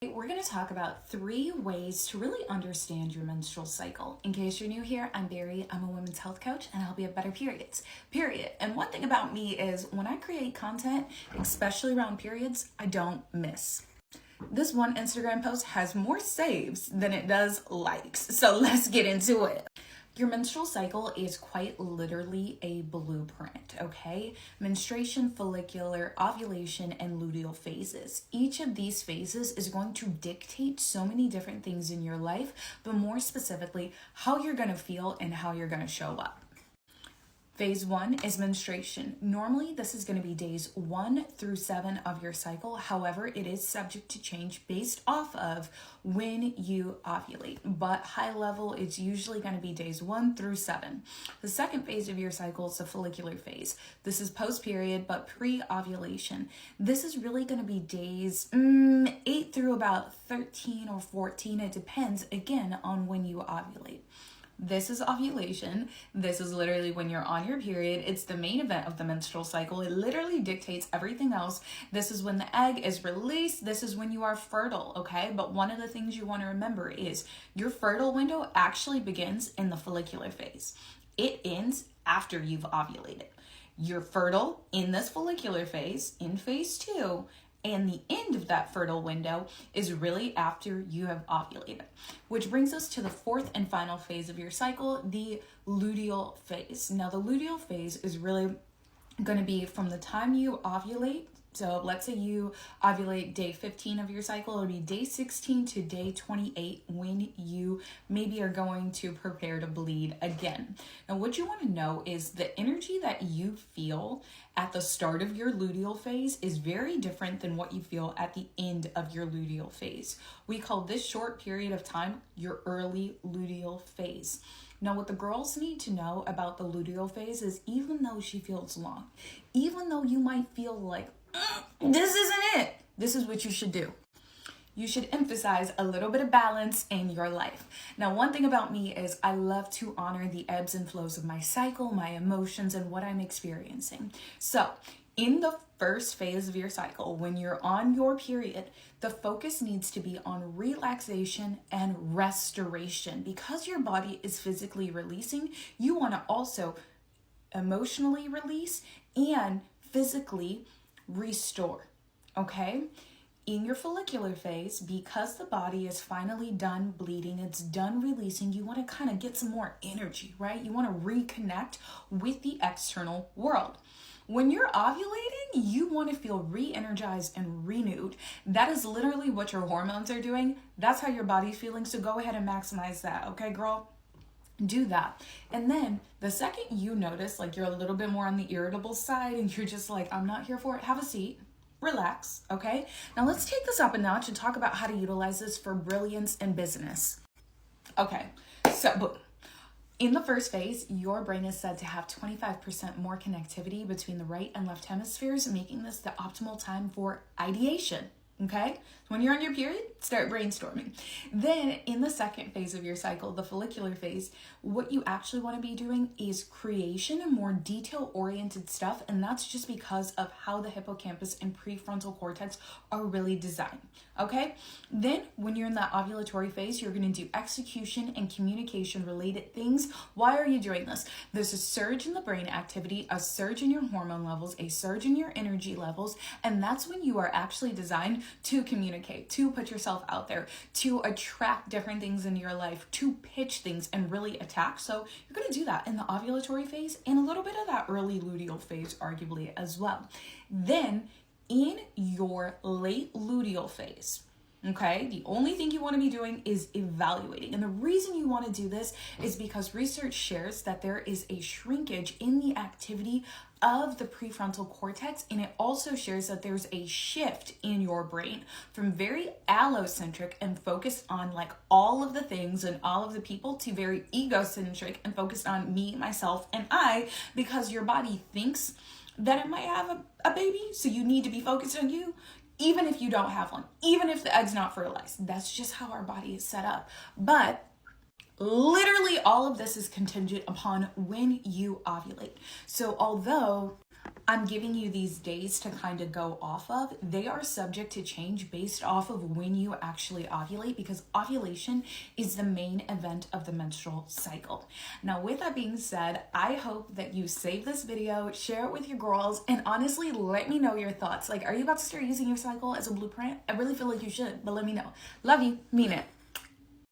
We're going to talk about 3 ways to really understand your menstrual cycle. In case you're new here, I'm Barry. I'm a women's health coach and I help you have better periods, period. And one thing about me is when I create content, especially around periods, I don't miss. This one Instagram post has more saves than it does likes. So let's get into it. Your menstrual cycle is quite literally a blueprint, okay? Menstruation, follicular, ovulation, and luteal phases. Each of these phases is going to dictate so many different things in your life, but more specifically, how you're going to feel and how you're going to show up. Phase 1 is menstruation. Normally, this is going to be days 1 through 7 of your cycle. However, it is subject to change based off of when you ovulate. But high level, it's usually going to be days 1 through 7. The second phase of your cycle is the follicular phase. This is post-period, but pre-ovulation. This is really going to be days 8 through about 13 or 14. It depends, again, on when you ovulate. This is ovulation. This is literally when you're on your period. It's the main event of the menstrual cycle. It literally dictates everything else. This is when the egg is released. This is when you are fertile, okay? But one of the things you want to remember is your fertile window actually begins in the follicular phase. It ends after you've ovulated. You're fertile in this follicular phase, in phase 2, and the end of that fertile window is really after you have ovulated. Which brings us to the 4th and final phase of your cycle, the luteal phase. Now, the luteal phase is really going to be from the time you ovulate. So let's say you ovulate day 15 of your cycle, it'll be day 16 to day 28 when you maybe are going to prepare to bleed again. Now, what you want to know is the energy that you feel at the start of your luteal phase is very different than what you feel at the end of your luteal phase. We call this short period of time your early luteal phase. Now, what the girls need to know about the luteal phase is even though she feels long, even though you might feel like, this isn't it, this is what you should do. You should emphasize a little bit of balance in your life. Now, one thing about me is I love to honor the ebbs and flows of my cycle, my emotions, and what I'm experiencing. So, in the first phase of your cycle, when you're on your period, the focus needs to be on relaxation and restoration. Because your body is physically releasing, you want to also emotionally release and physically restore, okay? In your follicular phase, because the body is finally done bleeding, it's done releasing, you want to kind of get some more energy, right? You want to reconnect with the external world. When you're ovulating, you want to feel re-energized and renewed. That is literally what your hormones are doing. That's how your body's feeling, so go ahead and maximize that, okay, girl? Do that. And then the second you notice like you're a little bit more on the irritable side and you're just like, I'm not here for it, have a seat, relax, okay? Now let's take this up a notch and talk about how to utilize this for brilliance in business. Okay, so in the first phase, your brain is said to have 25% more connectivity between the right and left hemispheres, making this the optimal time for ideation. Okay? When you're on your period, start brainstorming. Then in the second phase of your cycle, the follicular phase, what you actually want to be doing is creation and more detail-oriented stuff. And that's just because of how the hippocampus and prefrontal cortex are really designed. Okay? Then when you're in that ovulatory phase, you're going to do execution and communication related things. Why are you doing this? There's a surge in the brain activity, a surge in your hormone levels, a surge in your energy levels. And that's when you are actually designed to communicate, to put yourself out there, to attract different things in your life, to pitch things and really attack. So you're going to do that in the ovulatory phase and a little bit of that early luteal phase, arguably, as well. Then in your late luteal phase, okay, the only thing you want to be doing is evaluating. And the reason you want to do this is because research shares that there is a shrinkage in the activity of the prefrontal cortex, and it also shares that there's a shift in your brain from very allocentric and focused on like all of the things and all of the people to very egocentric and focused on me, myself, and I, because your body thinks that it might have a baby, so you need to be focused on you, even if you don't have one, even if the egg's not fertilized. That's just how our body is set up. But literally all of this is contingent upon when you ovulate. So although I'm giving you these days to kind of go off of. They are subject to change based off of when you actually ovulate, because ovulation is the main event of the menstrual cycle. Now, with that being said, I hope that you save this video, share it with your girls, and honestly, let me know your thoughts. Like, are you about to start using your cycle as a blueprint? I really feel like you should, but let me know. Love you, mean it.